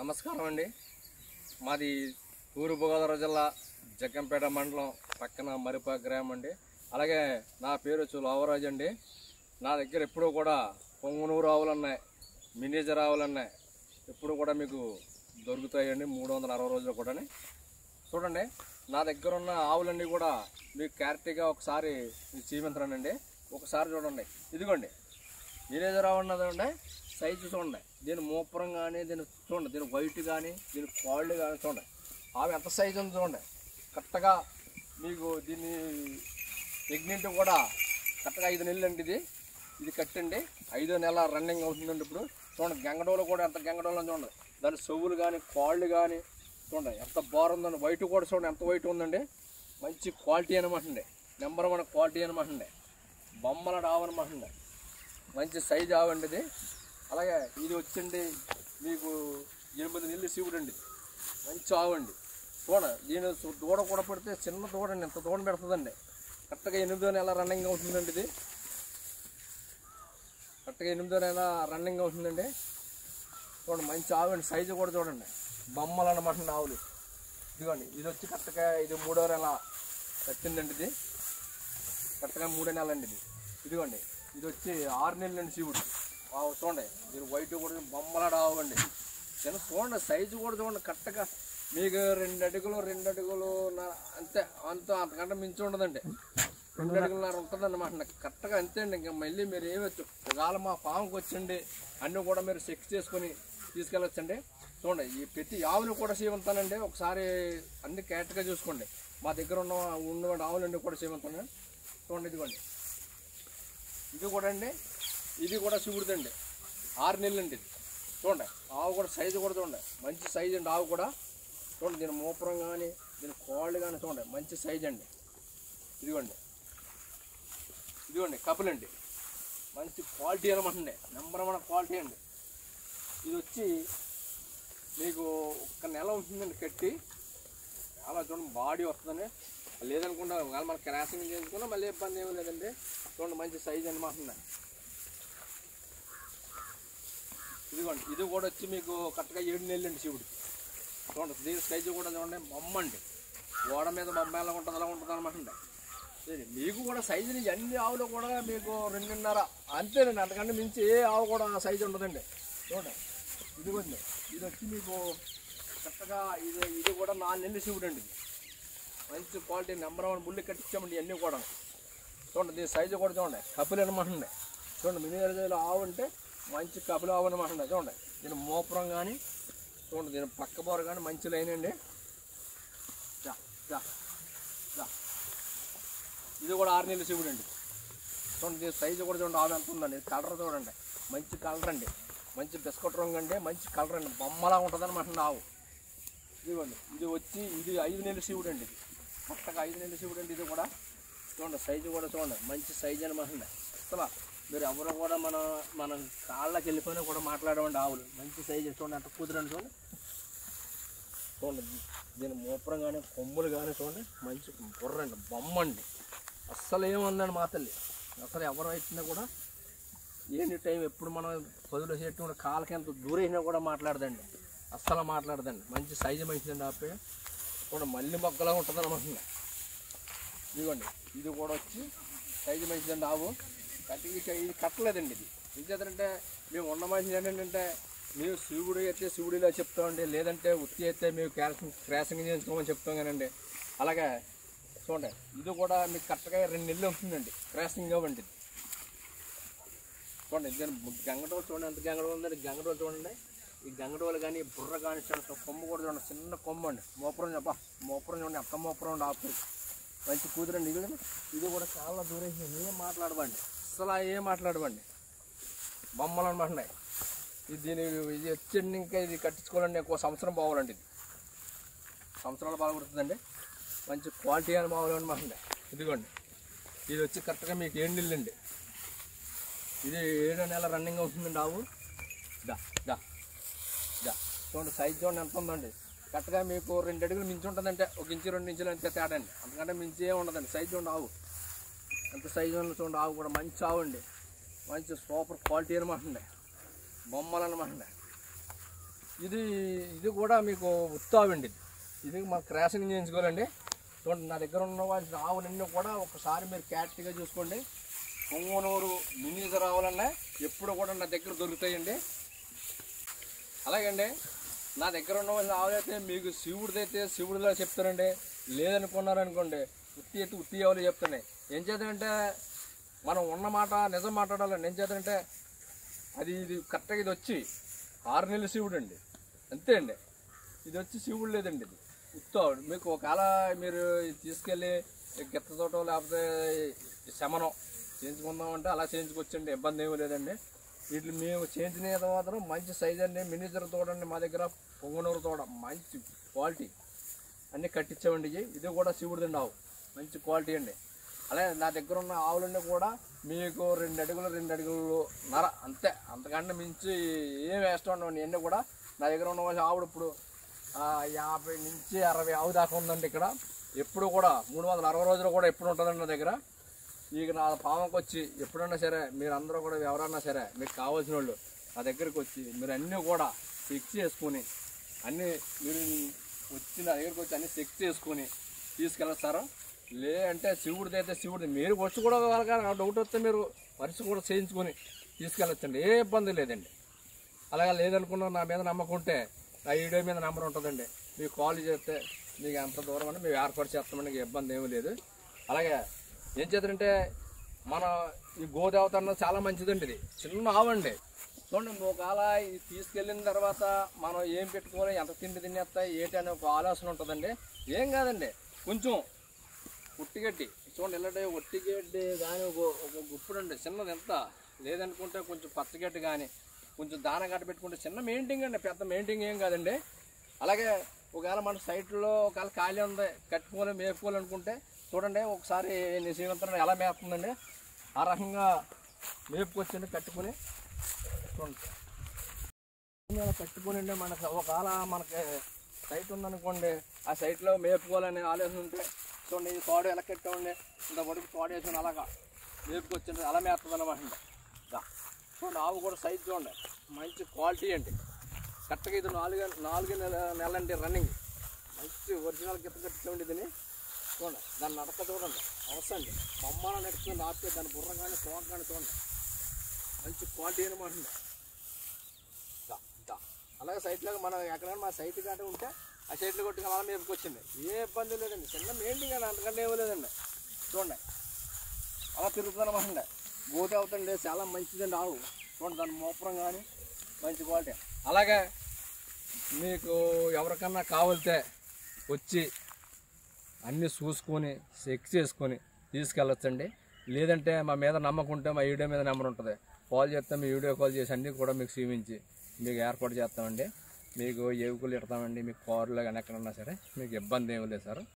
నమస్కారం అండి. మాది తూర్పుగోదావరి జిల్లా జగ్గంపేట మండలం పక్కన మరిపా గ్రామం అండి. అలాగే నా పేరు లోవరాజు అండి. నా దగ్గర ఎప్పుడూ కూడా పొంగునూరు ఆవులు ఉన్నాయి, మినిజర్ ఆవులు ఉన్నాయి, ఎప్పుడు కూడా మీకు దొరుకుతాయండి 360 రోజులు కూడా. చూడండి, నా దగ్గర ఉన్న ఆవులన్నీ కూడా మీకు క్లారిటీగా ఒకసారి మీకు చూపించరానండి. ఒకసారి చూడండి, ఇదిగోండి మినిజర్ ఆవు ఉన్నదండి. సైజు చూడండి, దీని మూపురం కానీ, దీని చూడండి, దీని వైట్ కానీ, దీని కాళ్ళు కానీ చూడండి. ఆమె ఎంత సైజు ఉంది చూడండి. కరెక్ట్గా మీకు దీన్ని ప్రెగ్నెంట్ కూడా కరెక్ట్గా 5 నెలలు అండి. ఇది కట్టండి 5వ నెల రన్నింగ్ అవుతుందండి. ఇప్పుడు చూడండి, గంగడోలు కూడా ఎంత గంగడోలు చూడండి. దాని చెవులు కానీ కాళ్ళు కానీ చూడండి ఎంత బాగుందండి. వైట్ కూడా చూడండి ఎంత వైట్ ఉందండి. మంచి క్వాలిటీ అనమాట అండి, నెంబర్ 1 క్వాలిటీ అనమాట అండి. బొమ్మల ఆవు అనమాట అండి, మంచి సైజు ఆవండి ఇది. అలాగే ఇది వచ్చండి మీకు 8 నెలలు శివుడు అండి, మంచి ఆవండి. చూడండి, దీని దూడ కూడా పెడితే చిన్న దూడండి, ఎంత దూడ పెడుతుందండి. కరెక్ట్గా 8వ నెల రన్నింగ్ అవుతుందండి. ఇది కరెక్ట్గా 8వ నెల రన్నింగ్ అవుతుందండి. చూడండి, మంచి ఆవండి. సైజు కూడా చూడండి, బొమ్మలు అనమాట ఆవులు. ఇదిగోండి, ఇది వచ్చి కరెక్ట్గా ఇది 3వ నెల కట్టిందండి. ఇది కరెక్ట్గా 3వ నెల అండి. ఇదిగోండి, ఇది వచ్చి 6 నెలలు అండి శివుడు ఆవు. చూడండి, దీని వైట్ కూడా బొమ్మలాడ ఆవు అండి. నేను చూడండి, సైజు కూడా చూడండి. కరెక్ట్గా మీకు 2 అడుగులు అంతకంటే మించి ఉండదండి. 2 అడుగులన్నర ఉంటుంది అన్నమాట. కరెక్ట్గా అంతే అండి. ఇంకా మళ్ళీ మీరు ఏమొచ్చు ఇవాళ మా ఫామ్కి వచ్చండి, అన్నీ కూడా మీరు చెక్ చేసుకొని తీసుకెళ్ళొచ్చండి. చూడండి, ఈ ప్రతి ఆవులు కూడా చేయమంతానండి. ఒకసారి అన్ని కరెక్ట్గా చూసుకోండి. మా దగ్గర ఉన్న ఆవులన్నీ కూడా చేయమంతాను. చూడండి, ఇదిగోండి, ఇది కూడా అండి, ఇది కూడా శివుడిదండి. 6 నెలలు అండి ఇది. చూడండి, ఆవు కూడా సైజు కూడా చూడండి, మంచి సైజు అండి ఆవు కూడా. చూడండి, దీని మూపురం కానీ, దీని కాళ్ళు కానీ చూడండి, మంచి సైజు అండి. ఇదిగోండి, ఇదిగోండి కపులండి, మంచి క్వాలిటీ అనమాట అండి, నెంబర్ 1 క్వాలిటీ అండి. ఇది వచ్చి మీకు 1 నెల ఉంటుందండి కట్టి. చాలా చూడండి బాడీ వస్తుందని లేదనుకుంటా. ఒకవేళ మన క్రాసింగ్ చేసుకున్నా మళ్ళీ ఇబ్బంది ఏమీ లేదండి. చూడండి, మంచి సైజు అనమాట అండి. ఇదిగోండి, ఇది కూడా వచ్చి మీకు కరెక్ట్గా 7 నెలలు అండి శివుడికి. చూడండి, దీని సైజు కూడా చూడండి, బొమ్మ అండి. గోడ మీద బొమ్మ ఎలా ఉంటుంది అలా ఉంటుంది అనమాట అండి. మీకు కూడా సైజుని అన్ని ఆవులు కూడా మీకు 2.5 అంతేనండి. అంతకంటే మించి ఏ ఆవు కూడా సైజు ఉండదండి. చూడండి, ఇదిగోండి, ఇది వచ్చి మీకు కరెక్ట్గా ఇది కూడా 4 నెలలు శివుడు అండి. మంచి క్వాలిటీ నెంబర్ 1 బుల్లి కట్టించామండి ఇవన్నీ కూడా. చూడండి, దీని సైజు కూడా చూడండి, కపులు అనమాట అండి. చూడండి, మినిజర్ ఆవు అంటే మంచి కపులు ఆవు అనమాట అండి. చూడండి, దీని మోపురం కానీ చూడండి, దీని పక్క బోర కానీ మంచి లైన్ అండి. ఇది కూడా 6 నెలలు శివుడు అండి. చూడండి, దీని సైజు కూడా చూడండి, ఆవు ఎంత ఉందండి. కలర్ చూడండి, మంచి కలర్ అండి, మంచి బిస్కెట్ రంగు అండి, మంచి కలర్ అండి, బొమ్మలా ఉంటుంది అనమాట ఆవు. ఇదిగోండి, ఇది వచ్చి ఇది 5 నెలలు శివుడు అండి. ఇది కరెక్ట్గా 5 నెలలు శివుడు అండి. ఇది కూడా చూడండి, సైజు కూడా చూడండి, మంచి సైజు అనమాట అండి. అసలు మీరు ఎవరు కూడా మన కాళ్ళకి వెళ్ళిపోయినా కూడా మాట్లాడమండి ఆవులు. మంచి సైజు చూడండి, అంత కుదిరండి. చూడండి, దీని మూపురం కానీ కొమ్ములు కానీ చూడండి, మంచి బుర్రండి, బొమ్మ అండి. అస్సలు ఏముందండి మా తల్లి. అసలు ఎవరు వచ్చినా కూడా ఎనీ టైం ఎప్పుడు మనం పదులు చెట్టు కూడా కాళ్ళకి ఎంత దూరైనా కూడా మాట్లాడదండి, అస్సలు మాట్లాడదండి. మంచి సైజు మంచిదండి. ఆపే కూడా మళ్ళీ మొగ్గలా ఉంటుంది అనమాట. ఇదిగోండి, ఇది కూడా వచ్చి సైజు మంచిదండి ఆవు. ఇది కట్టలేదండి. ఇది ఏం చేద్దంటే మేము ఉన్న మనిషి ఏంటంటే మేము శివుడు అయితే శివుడిలో చెప్తామండి, లేదంటే ఉత్తి అయితే మేము క్రాసింగ్ చేసుకోమని చెప్తాం కానండి. అలాగే చూడండి, ఇది కూడా మీకు కరెక్ట్గా 2 నెలలు ఉంటుందండి క్రాసింగ్ అవ్వండి. చూడండి, దీని గంగడోలు చూడండి, ఎంత గంగడోలు ఉందండి. గంగడోలు చూడండి, ఈ గంగడోలు కానీ బుర్ర కానీ చూడండి, కొమ్ము కూడా చూడండి, చిన్న కొమ్ము అండి. మోపురం మోపురం చూడండి, ఎంత మోపురం ఉండి ఆపు మంచి కూతురండి. ఇది కూడా చాలా దూరం ఏం మాట్లాడబండి, అసలు ఏం మాట్లాడబండి, బొమ్మలు అనమాట. ఇది వచ్చండి. ఇంకా ఇది కట్టించుకోవాలండి 1 సంవత్సరం పోవాలండి. ఇది సంవత్సరాలు బాగా పడుతుందండి. మంచి క్వాలిటీ అని బావాలి అనమాట. ఇదిగోండి, ఇది వచ్చి కరెక్ట్గా మీకు 7 నెలలు అండి. ఇది 7వ నెల రన్నింగ్ అవుతుందండి ఆవు. చూడండి, సైజు చూడండి ఎంత ఉందండి. కరెక్ట్గా మీకు 2 అడుగులు మించి ఉంటుందంటే 1 ఇంచు 2 ఇంచులు అంతే తేడా అండి. అంతకంటే మించి ఏమి ఉండదండి. సైజు చూడండి ఆవు ఎంత సైజు ఉంది చూడండి. ఆవు కూడా మంచి ఆవు అండి, మంచి సూపర్ క్వాలిటీ అనమాట అండి, బొమ్మలు అనమాట అండి. ఇది ఇది కూడా మీకు ఉత్తావండి. ఇది మనం క్రాసింగ్ చేయించుకోవాలండి. చూడండి, నా దగ్గర ఉన్న వాళ్ళ ఆవులన్నీ కూడా ఒకసారి మీరు క్యారెక్ట్గా చూసుకోండి. పొంగనూరు మినీజర్ ఆవులన్నా ఎప్పుడు కూడా నా దగ్గర దొరుకుతాయండి. అలాగండి, నా దగ్గర ఉన్న వాళ్ళ ఆవులైతే మీకు శివుడిదైతే శివుడిలా చెప్తారండి. లేదనుకున్నారనుకోండి ఉత్తి ఆవులు చెప్తున్నాయి. ఏం చేద్దంటే మనం ఉన్న మాట నిజం మాట్లాడాలండి. ఏం చేద్దంటే ఇది కరెక్ట్గా ఇది వచ్చి 6 నెలల శివుడు అండి, అంతే అండి. ఇది వచ్చి శివుడు లేదండి, ఇది ఉత్తావుడు. మీకు ఒకవేళ మీరు తీసుకెళ్ళి గిత్తతోటో లేకపోతే శమనం చేయించుకుందామంటే అలా చేయించుకొచ్చండి, ఇబ్బంది ఏమీ లేదండి. వీటిని మేము చేయించిన మాత్రం మంచి సైజ్ అండి. మినిజర్ తోడండి మా దగ్గర, పొంగనూరు తోడ మంచి క్వాలిటీ అన్నీ కట్టించామండి. ఇది కూడా శివుడిదండి ఆవు, మంచి క్వాలిటీ అండి. అలాగే నా దగ్గర ఉన్న ఆవులన్నీ కూడా మీకు 2 అడుగులు 2 అడుగులున్నర అంతే, అంతకంటే మించి ఏం వేస్తూ ఉండవండి. ఇవన్నీ కూడా నా దగ్గర ఉన్న వాళ్ళ ఆవుడు ఇప్పుడు 50 నుంచి 60 ఆవు దాకా ఉందండి ఇక్కడ. ఎప్పుడు కూడా 360 రోజులు కూడా ఎప్పుడు ఉంటుందండి నా దగ్గర. ఇక నా ఫామ్కి వచ్చి ఎప్పుడన్నా సరే మీరు అందరూ కూడా ఎవరన్నా సరే మీకు కావాల్సిన వాళ్ళు నా దగ్గరికి వచ్చి మీరు అన్నీ కూడా చెక్ చేసుకుని అన్నీ మీరు వచ్చి నా దగ్గరికి వచ్చి అన్నీ చెక్ చేసుకుని తీసుకెళ్ళొస్తారు. లేదంటే శివుడిది అయితే శివుడిది మీరు వచ్చి కూడా వాళ్ళకి డౌట్ వస్తే మీరు పరిస్థితి కూడా చేయించుకొని తీసుకెళ్ళొచ్చండి, ఏ ఇబ్బంది లేదండి. అలాగే లేదనుకున్నా నా మీద నమ్మకం ఉంటే నా వీడియో మీద నెంబర్ ఉంటుందండి, మీకు కాల్ చేస్తే మీకు ఎంత దూరం అని మేము ఏర్పాటు చేస్తామండి, ఇబ్బంది ఏమీ లేదు. అలాగే ఏం చేద్దంటే మన ఈ గోదేవత అన్నది చాలా మంచిదండి. ఇది చిన్న ఆవండి. చూడండి, ఒకవేళ ఇది తీసుకెళ్ళిన తర్వాత మనం ఏం పెట్టుకోవాలి, ఎంత తిండి తినేస్తాయి ఏంటి అనే ఒక ఆలోచన ఉంటుందండి. ఏం కాదండి, కొంచెం ఒట్టిగడ్డి చూడండి, ఇలాంటి ఒట్టిగడ్డి కానీ ఒక గుప్పుడు అండి చిన్నది ఎంత, లేదనుకుంటే కొంచెం పచ్చగడ్డి కానీ కొంచెం దాన గడ్డ పెట్టుకుంటే చిన్న మెయింటింగ్ అండి, పెద్ద మెయింటింగ్ ఏం కాదండి. అలాగే ఒకవేళ మన సైట్లో ఒకవేళ ఖాళీ ఉంది కట్టుకోవాలి మేపుకోవాలనుకుంటే చూడండి, ఒకసారి నేను శ్రీమంతుని ఎలా మేపుతుందండి, ఆ రకంగా మేపుకొచ్చండి కట్టుకుని. చూడండి, కట్టుకుని మనకు ఒకవేళ మనకి సైట్ ఉందనుకోండి, ఆ సైట్లో మేపుకోవాలనే ఆలోచన ఉంటే చూడండి, ఈ తోడు ఎలా కట్టామండి, ఇంత పొడుగు తోడు వేసుకుని అలాగా మేపుకొచ్చండి, అలా మేపుతుంది అనమాట. చూడండి, ఆవు కూడా సైజ్ చూడండి, మంచి క్వాలిటీ అండి. కరెక్ట్గా ఇది 4 నెలలండి రన్నింగ్, మంచి ఒరిజినల్ గిత్త కట్టించండి. దీన్ని చూడండి, దాన్ని నడక చూడండి, అవసరం బొమ్మన నడుచుకుని ఆపితే దాని బుర్ర కానీ తోక కానీ చూడండి, మంచి క్వాలిటీ అనమాట. అలాగే సైట్లో మనం ఎక్కడైనా మా సైట్ కాట ఉంటే ఆ సైట్లో కొట్టుకు అలా మేపుకొచ్చింది, ఏ ఇబ్బంది లేదండి. చిన్న మెయింటింగ్ అని అంతకంటే ఏమీ లేదండి. చూడండి, అలా తిరుగుతుంది అనమాట. గోతే అవుతండి, చాలా మంచిదండి ఆవు. చూడండి, దాని మోపురం కానీ మంచి క్వాలిటీ. అలాగే మీకు ఎవరికన్నా కావాలితే వచ్చి అన్నీ చూసుకొని చెక్ చేసుకొని తీసుకెళ్ళొచ్చండి. లేదంటే మా మీద నమ్మకం ఉంటే మా వీడియో మీద నెంబర్ ఉంటుంది, కాల్ చేస్తే మీ వీడియో కాల్ చేసి అన్నీ కూడా మీకు చూపించి మీకు ఏర్పాటు చేస్తామండి. మీకు ఏవుకులు ఇడతామండి, మీకు కారులో కానీ ఎక్కడన్నా సరే మీకు ఇబ్బంది ఏమీ లేదు సార్.